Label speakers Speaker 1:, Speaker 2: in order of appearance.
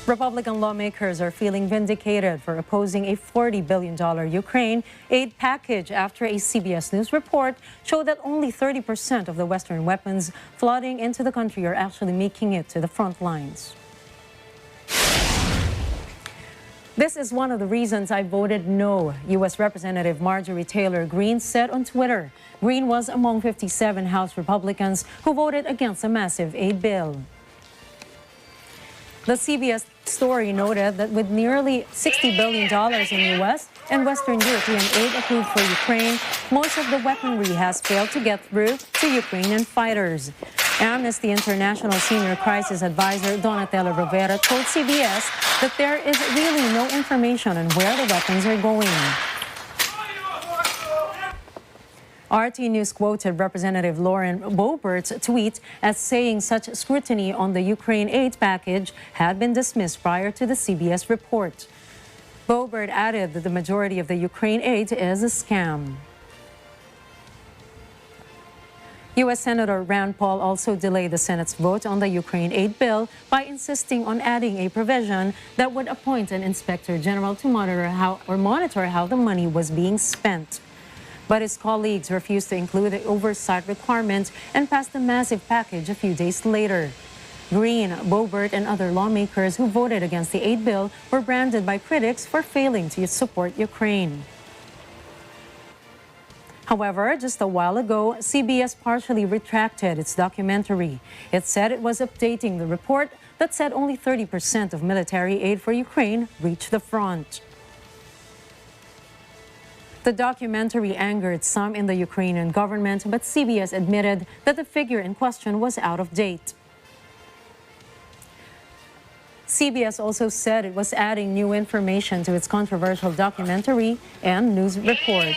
Speaker 1: Republican lawmakers are feeling vindicated for opposing a $40 billion Ukraine aid package after a CBS News report showed that only 30% of the Western weapons flooding into the country are actually making it to the front lines. This is one of the reasons I voted no, U.S. Representative Marjorie Taylor Greene said on Twitter. Greene was among 57 House Republicans who voted against a massive aid bill. The CBS story noted that with nearly $60 billion in U.S. and Western European aid approved for Ukraine, most of the weaponry has failed to get through to Ukrainian fighters. Amnesty International Senior Crisis Advisor Donatella Rivera told CBS that there is really no information on where the weapons are going. RT News quoted Representative Lauren Boebert's tweet as saying such scrutiny on the Ukraine aid package had been dismissed prior to the CBS report. Boebert added that the majority of the Ukraine aid is a scam. U.S. Senator Rand Paul also delayed the Senate's vote on the Ukraine aid bill by insisting on adding a provision that would appoint an inspector general to monitor how the money was being spent. But his colleagues refused to include the oversight requirement and passed the massive package a few days later. Greene, Boebert, and other lawmakers who voted against the aid bill were branded by critics for failing to support Ukraine. However, just a while ago, CBS partially retracted its documentary. It said it was updating the report that said only 30% of military aid for Ukraine reached the front. The documentary angered some in the Ukrainian government, but CBS admitted that the figure in question was out of date. CBS also said it was adding new information to its controversial documentary and news report.